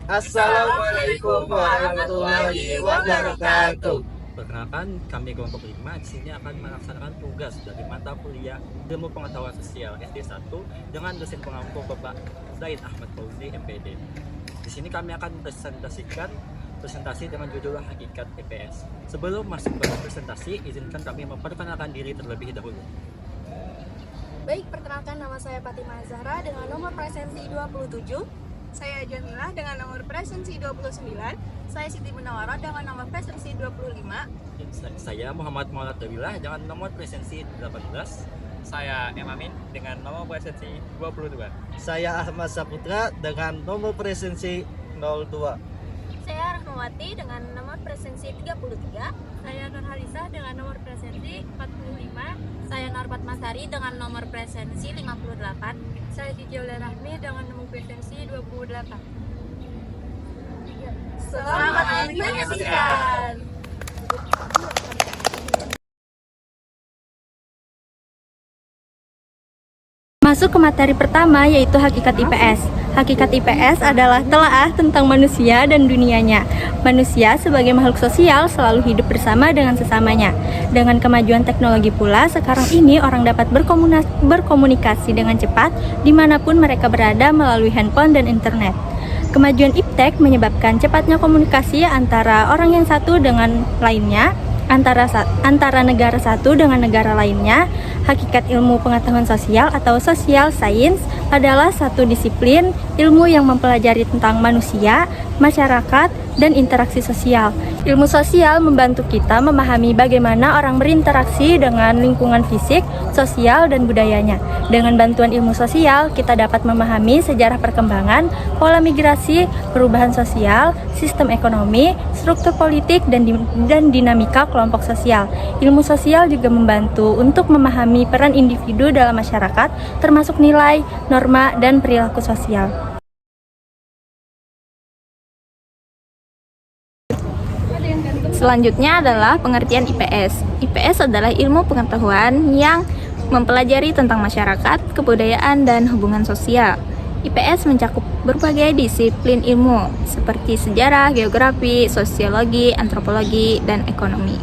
Assalamualaikum warahmatullahi wabarakatuh. Perkenalkan, kami kelompok 5 di sini akan melaksanakan tugas dari mata kuliah Ilmu Pengetahuan Sosial SD 1 dengan dosen pengampu Bapak Zaid Ahmad Fauzi MPD. Di sini kami akan presentasi dengan judul Hakikat IPS. Sebelum masuk ke presentasi, izinkan kami memperkenalkan diri terlebih dahulu. Baik, perkenalkan nama saya Fatimah Zahra dengan nomor presensi 27. Saya Jamilah dengan nomor presensi 29. Saya Siti Munawwarah dengan nomor presensi 25. Saya Muhammad Maulad Dawilah dengan nomor presensi 18. Saya Emamin dengan nomor presensi 22. Saya Ahmad Saputra dengan nomor presensi 02. Saya Rahmawati dengan nomor presensi 33. Saya Nurhalisah dengan nomor presensi 45. Saya Narpat Masari dengan nomor presensi 58. Saya Dijaula Rahmi dengan nomor presensi 28. Selamat menyaksikan. Masuk ke materi pertama, yaitu hakikat IPS. Hakikat IPS adalah telaah tentang manusia dan dunianya. Manusia sebagai makhluk sosial selalu hidup bersama dengan sesamanya. Dengan kemajuan teknologi pula, sekarang ini orang dapat berkomunikasi dengan cepat dimanapun mereka berada melalui handphone dan internet. Kemajuan iptek menyebabkan cepatnya komunikasi antara orang yang satu dengan lainnya, antara negara satu dengan negara lainnya. Hakikat ilmu pengetahuan sosial atau social science adalah satu disiplin ilmu yang mempelajari tentang manusia, masyarakat, dan interaksi sosial. Ilmu sosial membantu kita memahami bagaimana orang berinteraksi dengan lingkungan fisik, sosial, dan budayanya. Dengan bantuan ilmu sosial, kita dapat memahami sejarah perkembangan, pola migrasi, perubahan sosial, sistem ekonomi, struktur politik, dan dinamika kelompok sosial. Ilmu sosial juga membantu untuk memahami peran individu dalam masyarakat, termasuk nilai, norma, dan perilaku sosial. Selanjutnya adalah pengertian IPS. IPS adalah ilmu pengetahuan yang mempelajari tentang masyarakat, kebudayaan, dan hubungan sosial. IPS mencakup berbagai disiplin ilmu seperti sejarah, geografi, sosiologi, antropologi, dan ekonomi.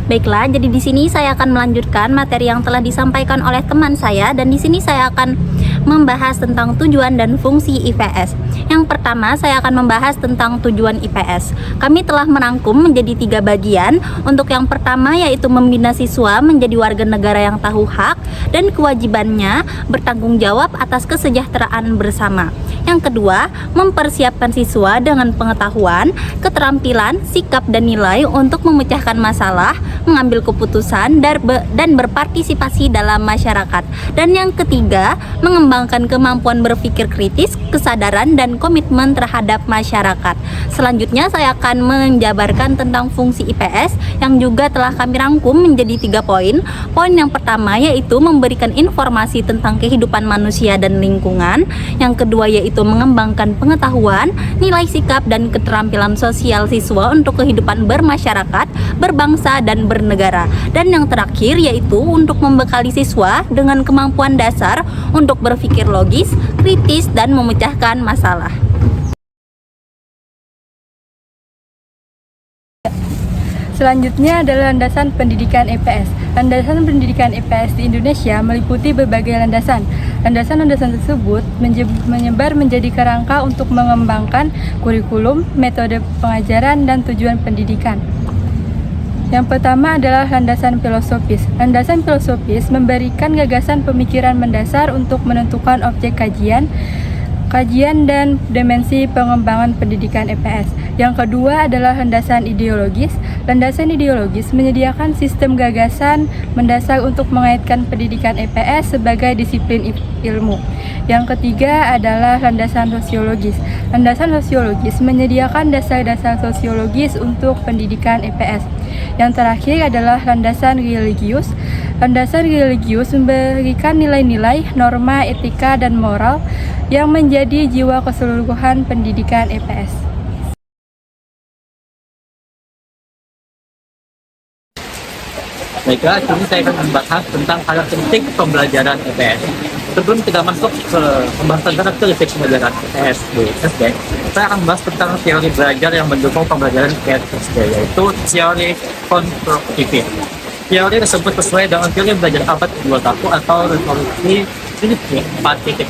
Baiklah, jadi di sini saya akan melanjutkan materi yang telah disampaikan oleh teman saya, dan di sini saya akan membahas tentang tujuan dan fungsi IPS. Yang pertama, saya akan membahas tentang tujuan IPS. Kami telah merangkum menjadi 3 bagian. Untuk yang pertama, yaitu membina siswa menjadi warga negara yang tahu hak dan kewajibannya bertanggung jawab atas kesejahteraan bersama. Yang kedua, mempersiapkan siswa dengan pengetahuan, keterampilan, sikap, dan nilai untuk memecahkan masalah, mengambil keputusan, dan berpartisipasi dalam masyarakat. Dan yang ketiga, mengembangkan kemampuan berpikir kritis, kesadaran, dan komitmen terhadap masyarakat. Selanjutnya saya akan menjabarkan tentang fungsi IPS yang juga telah kami rangkum menjadi 3 poin. Poin yang pertama yaitu memberikan informasi tentang kehidupan manusia dan lingkungan. Yang kedua yaitu mengembangkan pengetahuan, nilai sikap, dan keterampilan sosial siswa untuk kehidupan bermasyarakat, berbangsa, dan bernegara. Dan yang terakhir yaitu untuk membekali siswa dengan kemampuan dasar untuk berpikir logis, kritis, dan memecahkan masalah. Selanjutnya adalah landasan pendidikan IPS. Landasan pendidikan IPS di Indonesia meliputi berbagai landasan. Landasan-landasan tersebut menyebar menjadi kerangka untuk mengembangkan kurikulum, metode pengajaran, dan tujuan pendidikan. Yang pertama adalah landasan filosofis. Landasan filosofis memberikan gagasan pemikiran mendasar untuk menentukan objek kajian dan dimensi pengembangan pendidikan IPS. Yang kedua adalah landasan ideologis. Landasan ideologis menyediakan sistem gagasan mendasar untuk mengaitkan pendidikan IPS sebagai disiplin ilmu. Yang ketiga adalah landasan sosiologis. Landasan sosiologis menyediakan dasar-dasar sosiologis untuk pendidikan IPS. Yang terakhir adalah landasan religius. Landasan religius memberikan nilai-nilai, norma, etika, dan moral yang menjadi jiwa keseluruhan pendidikan IPS. Baiklah, kini saya akan membahas tentang karakteristik pembelajaran IPS. Sebelum kita masuk ke pembahasan karakteristik pembelajaran IPS di SD, saya akan membahas tentang teori belajar yang mendukung pembelajaran IPS SD, yaitu teori konstruktif. Teori tersebut sesuai dengan teori belajar abad ke-21 atau revolusi industri 4.0.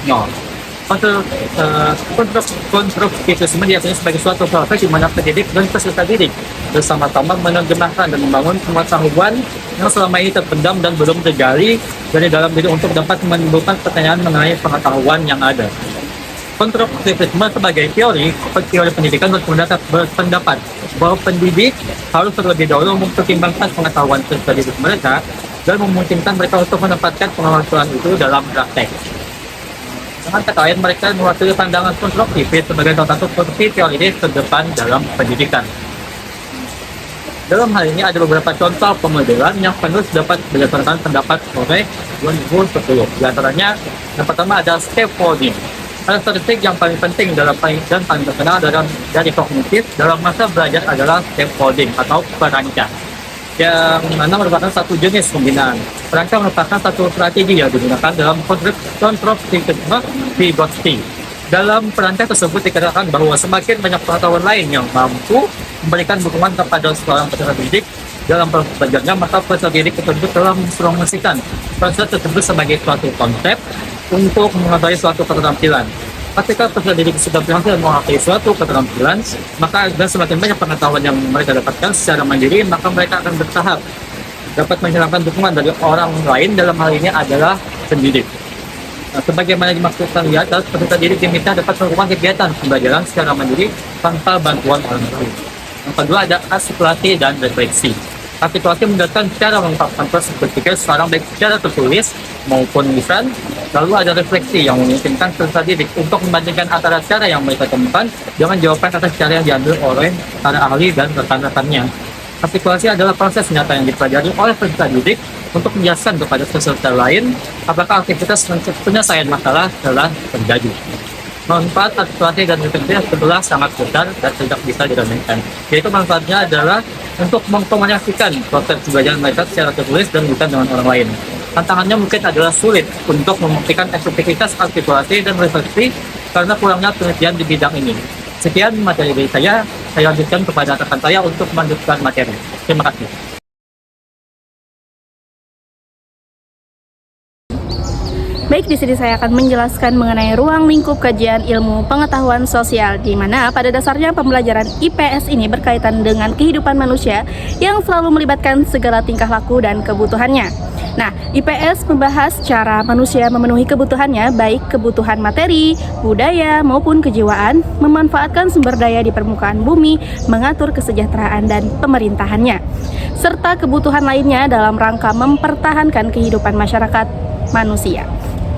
Konstruktivisme diakini sebagai suatu proses di mana pendidik dan peserta didik bersama-sama menerjemahkan dan membangun pengetahuan yang selama ini terpendam dan belum tergali dari dalam diri untuk dapat menimbulkan pertanyaan mengenai pengetahuan yang ada. Konstruktivisme sebagai teori pendidikan berpendapat bahwa pendidik harus terlebih dahulu mempertimbangkan pengetahuan peserta didik mereka dan memungkinkan mereka untuk menempatkan pengetahuan itu dalam praktek. Dengan kata lain, mereka mewakili pandangan konstruktivis sebagai salah satu posisi teoritis terdepan dalam pendidikan. Dalam hal ini ada beberapa contoh pemodelan yang penulis dapat berdasarkan pendapat oleh 2010. Di antaranya, yang pertama ada scaffolding. Karakteristik yang paling penting dan paling terkenal dari kognitif dalam masa belajar adalah scaffolding atau perancang, yang mana merupakan satu jenis pembinaan. Perancang merupakan satu strategi yang digunakan dalam konstruktivisme Vygotsky. Dalam perancang tersebut dikatakan bahwa semakin banyak pengetahuan lain yang mampu memberikan dukungan kepada seorang peserta didik dalam proses belajarnya, maka peserta didik tersebut telah mempromosikan proses tersebut sebagai suatu konsep untuk mengetahui suatu keterampilan. Ketika peserta didik sudah berhasil menguasai suatu keterampilan, maka dan semakin banyak pengetahuan yang mereka dapatkan secara mandiri, maka mereka akan bertahap dapat menghilangkan dukungan dari orang lain, dalam hal ini adalah pendidik. Nah, sebagaimana dimaksudkan di atas, peserta didik diminta dapat melakukan kegiatan pembelajaran secara mandiri tanpa bantuan orang lain. Yang kedua ada artikulasi dan refleksi. Artikulasi menjelaskan cara mengungkapkan proses berpikir seseorang baik secara tertulis maupun lisan. Lalu ada refleksi yang memungkinkan peserta didik untuk membandingkan antara cara yang mereka temukan dengan jawaban atas cara yang diambil oleh para ahli dan rekan-rekannya. Artikulasi adalah proses nyata yang dipelajari oleh peserta didik untuk menjelaskan kepada peserta lain apakah aktivitas penyelesaian masalah telah terjadi. Manfaat artikulasi dan refleksi adalah sangat besar dan tidak bisa diremehkan. Yaitu manfaatnya adalah untuk mengkomunikasikan proses pembelajaran mereka secara tertulis dan bukan dengan orang lain. Tantangannya mungkin adalah sulit untuk membuktikan efektivitas artikulasi dan refleksi karena kurangnya penelitian di bidang ini. Sekian materi dari saya lanjutkan kepada rekan saya untuk melanjutkan materi. Terima kasih. Baik, di sini saya akan menjelaskan mengenai ruang lingkup kajian ilmu pengetahuan sosial, di mana pada dasarnya pembelajaran IPS ini berkaitan dengan kehidupan manusia yang selalu melibatkan segala tingkah laku dan kebutuhannya. Nah, IPS membahas cara manusia memenuhi kebutuhannya, baik kebutuhan materi, budaya, maupun kejiwaan, memanfaatkan sumber daya di permukaan bumi, mengatur kesejahteraan dan pemerintahannya, serta kebutuhan lainnya dalam rangka mempertahankan kehidupan masyarakat manusia.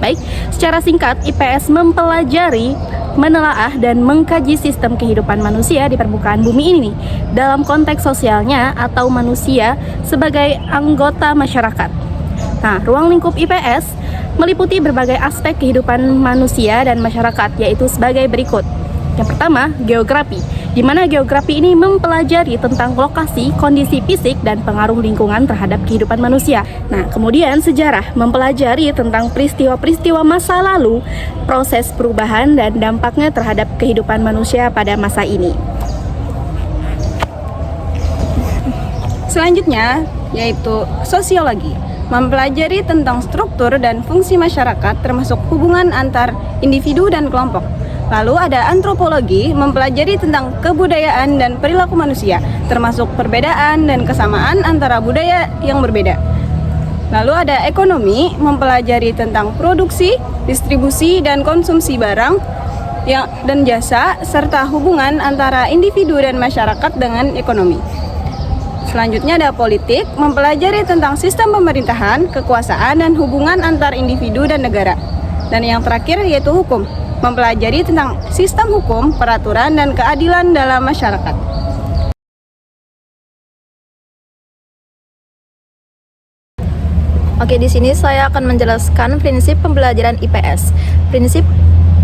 Baik, secara singkat, IPS mempelajari, menelaah, dan mengkaji sistem kehidupan manusia di permukaan bumi ini dalam konteks sosialnya atau manusia sebagai anggota masyarakat. Nah, ruang lingkup IPS meliputi berbagai aspek kehidupan manusia dan masyarakat, yaitu sebagai berikut. Yang pertama, geografi, di mana geografi ini mempelajari tentang lokasi, kondisi fisik, dan pengaruh lingkungan terhadap kehidupan manusia. Nah, kemudian sejarah, mempelajari tentang peristiwa-peristiwa masa lalu, proses perubahan, dan dampaknya terhadap kehidupan manusia pada masa ini. Selanjutnya, yaitu sosiologi, mempelajari tentang struktur dan fungsi masyarakat termasuk hubungan antar individu dan kelompok. Lalu ada antropologi, mempelajari tentang kebudayaan dan perilaku manusia, termasuk perbedaan dan kesamaan antara budaya yang berbeda. Lalu ada ekonomi, mempelajari tentang produksi, distribusi, dan konsumsi barang dan jasa, serta hubungan antara individu dan masyarakat dengan ekonomi. Selanjutnya ada politik, mempelajari tentang sistem pemerintahan, kekuasaan, dan hubungan antar individu dan negara. Dan yang terakhir yaitu hukum, mempelajari tentang sistem hukum, peraturan, dan keadilan dalam masyarakat. Oke, di sini saya akan menjelaskan prinsip pembelajaran IPS. Prinsip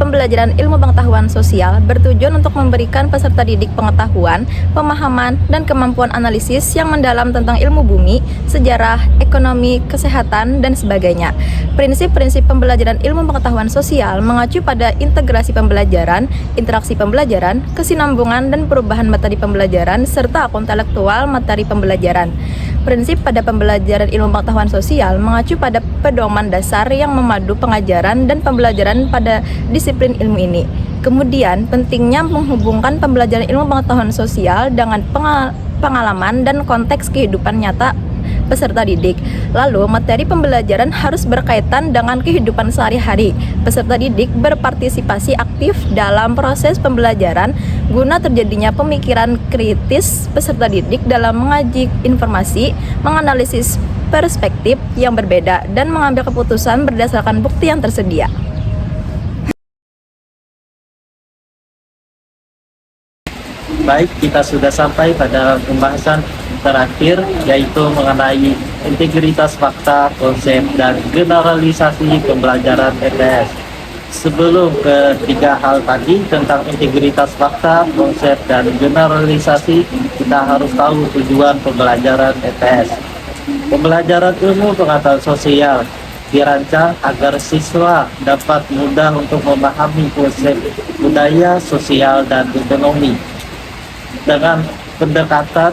pembelajaran ilmu pengetahuan sosial bertujuan untuk memberikan peserta didik pengetahuan, pemahaman, dan kemampuan analisis yang mendalam tentang ilmu bumi, sejarah, ekonomi, kesehatan, dan sebagainya. Prinsip-prinsip pembelajaran ilmu pengetahuan sosial mengacu pada integrasi pembelajaran, interaksi pembelajaran, kesinambungan dan perubahan materi pembelajaran, serta intelektual materi pembelajaran. Prinsip pada pembelajaran ilmu pengetahuan sosial mengacu pada pedoman dasar yang memadu pengajaran dan pembelajaran pada disiplin ilmu ini. Kemudian, pentingnya menghubungkan pembelajaran ilmu pengetahuan sosial dengan pengalaman dan konteks kehidupan nyata peserta didik. Lalu, materi pembelajaran harus berkaitan dengan kehidupan sehari-hari. Peserta didik berpartisipasi aktif dalam proses pembelajaran guna terjadinya pemikiran kritis peserta didik dalam mengaji informasi, menganalisis perspektif yang berbeda, dan mengambil keputusan berdasarkan bukti yang tersedia. Baik, kita sudah sampai pada pembahasan terakhir, yaitu mengenai integritas fakta, konsep, dan generalisasi pembelajaran EPS. Sebelum ketiga hal tadi tentang integritas fakta, konsep, dan generalisasi, kita harus tahu tujuan pembelajaran EPS. Pembelajaran ilmu pengetahuan sosial dirancang agar siswa dapat mudah untuk memahami konsep budaya, sosial, dan ekonomi dengan pendekatan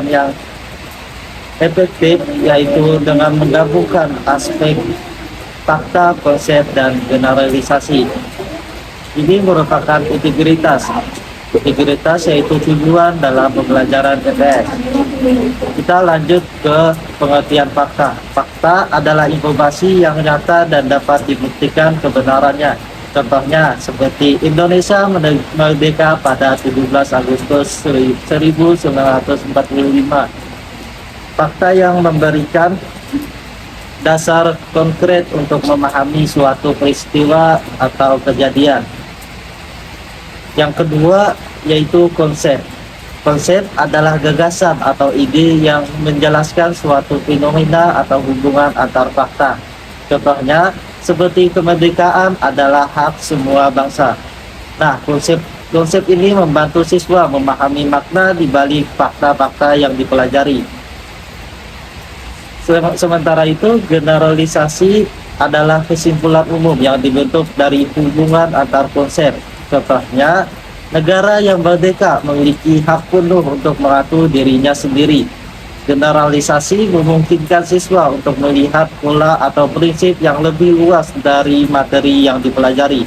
yang efektif, yaitu dengan menggabungkan aspek fakta, konsep, dan generalisasi. Ini merupakan integritas yaitu tujuan dalam pembelajaran EPS. Kita lanjut ke pengertian fakta. Fakta adalah informasi yang nyata dan dapat dibuktikan kebenarannya. Contohnya seperti Indonesia merdeka pada 17 Agustus 1945. Fakta yang memberikan dasar konkret untuk memahami suatu peristiwa atau kejadian. Yang kedua yaitu konsep. Konsep adalah gagasan atau ide yang menjelaskan suatu fenomena atau hubungan antar fakta. Contohnya seperti kemerdekaan adalah hak semua bangsa. Nah, konsep ini membantu siswa memahami makna di balik fakta-fakta yang dipelajari. Sementara itu, generalisasi adalah kesimpulan umum yang dibentuk dari hubungan antar konsep. Contohnya, negara yang merdeka memiliki hak penuh untuk mengatur dirinya sendiri. Generalisasi memungkinkan siswa untuk melihat pola atau prinsip yang lebih luas dari materi yang dipelajari.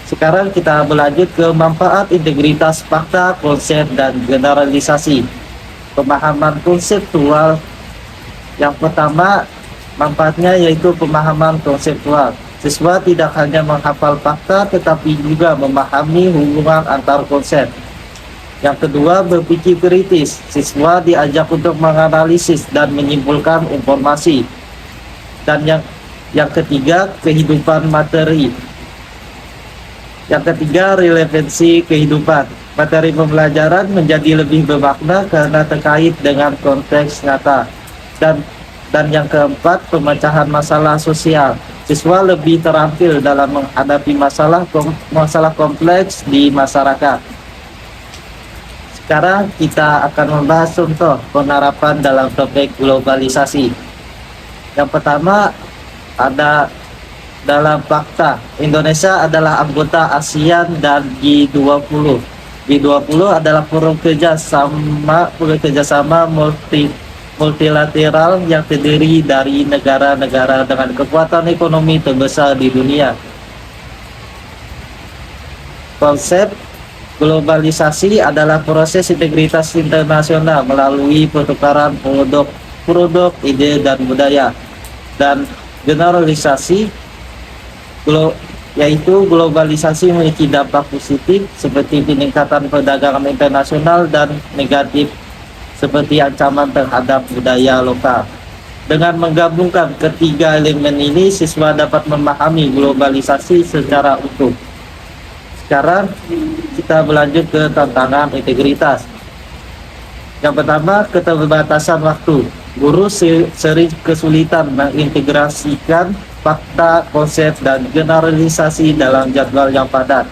Sekarang kita berlanjut ke manfaat integritas fakta, konsep, dan generalisasi. Pemahaman konseptual. Yang pertama, manfaatnya yaitu pemahaman konseptual. Siswa tidak hanya menghafal fakta, tetapi juga memahami hubungan antar konsep. Yang kedua, berpikir kritis. Siswa diajak untuk menganalisis dan menyimpulkan informasi. Dan yang ketiga, kehidupan materi. Yang ketiga, relevansi kehidupan. Materi pembelajaran menjadi lebih bermakna karena terkait dengan konteks nyata. Dan yang keempat, pemecahan masalah sosial. Siswa lebih terampil dalam menghadapi masalah kompleks di masyarakat. Sekarang kita akan membahas contoh penerapan dalam topik globalisasi. Yang pertama ada dalam fakta, Indonesia adalah anggota ASEAN dan G20. G20 adalah forum kerjasama multilateral yang terdiri dari negara-negara dengan kekuatan ekonomi terbesar di dunia. Konsep globalisasi adalah proses integritas internasional melalui pertukaran produk, ide, dan budaya. Dan generalisasi yaitu globalisasi memiliki dampak positif seperti peningkatan perdagangan internasional dan negatif seperti ancaman terhadap budaya lokal. Dengan menggabungkan ketiga elemen ini, siswa dapat memahami globalisasi secara utuh. Sekarang kita berlanjut ke tantangan integritas. Yang pertama, keterbatasan waktu. Guru sering kesulitan mengintegrasikan fakta, konsep, dan generalisasi dalam jadwal yang padat.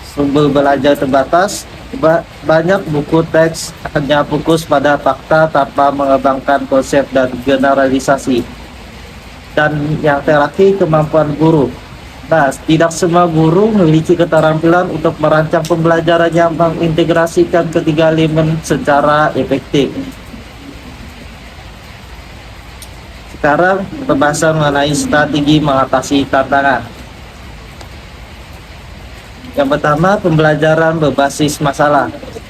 Sumber belajar terbatas, banyak buku teks hanya fokus pada fakta tanpa mengembangkan konsep dan generalisasi. Dan yang terakhir, kemampuan guru. Nah, tidak semua guru memiliki keterampilan untuk merancang pembelajaran yang mengintegrasikan ketiga elemen secara efektif. Sekarang, pembahasan mengenai strategi mengatasi tantangan. Yang pertama, pembelajaran berbasis masalah.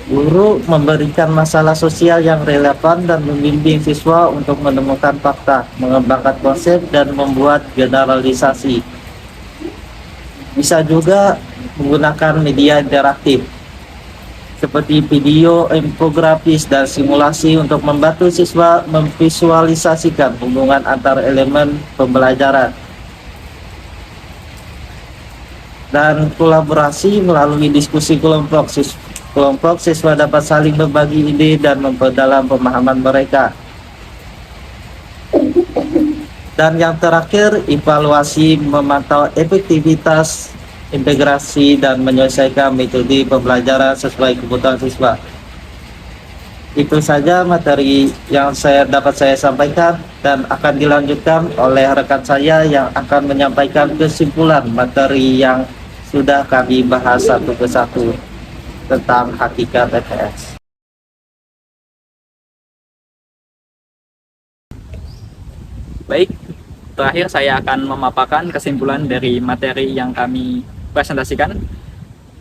Guru memberikan masalah sosial yang relevan dan membimbing siswa untuk menemukan fakta, mengembangkan konsep, dan membuat generalisasi. Bisa juga menggunakan media interaktif seperti video, infografis, dan simulasi untuk membantu siswa memvisualisasikan hubungan antar elemen pembelajaran. Dan kolaborasi melalui diskusi kelompok. Kelompok siswa dapat saling berbagi ide dan memperdalam pemahaman mereka. Dan yang terakhir, evaluasi memantau efektivitas integrasi dan menyelesaikan metode pembelajaran sesuai kebutuhan siswa. Itu saja materi yang dapat saya sampaikan, dan akan dilanjutkan oleh rekan saya yang akan menyampaikan kesimpulan materi yang sudah kami bahas satu persatu tentang hakikat IPS. Baik, terakhir saya akan memaparkan kesimpulan dari materi yang kami presentasikan,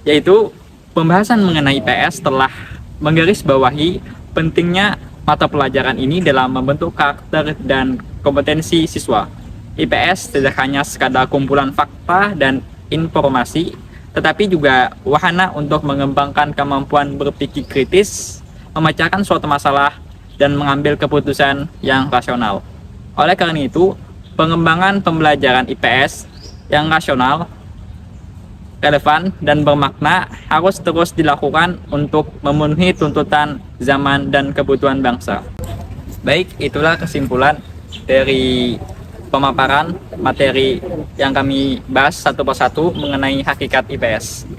yaitu pembahasan mengenai IPS telah menggarisbawahi pentingnya mata pelajaran ini dalam membentuk karakter dan kompetensi siswa. IPS tidak hanya sekadar kumpulan fakta dan informasi, tetapi juga wahana untuk mengembangkan kemampuan berpikir kritis, memecahkan suatu masalah, dan mengambil keputusan yang rasional. Oleh karena itu, pengembangan pembelajaran IPS yang rasional, relevan, dan bermakna harus terus dilakukan untuk memenuhi tuntutan zaman dan kebutuhan bangsa. Baik, itulah kesimpulan dari pemaparan materi yang kami bahas satu persatu mengenai hakikat IPS.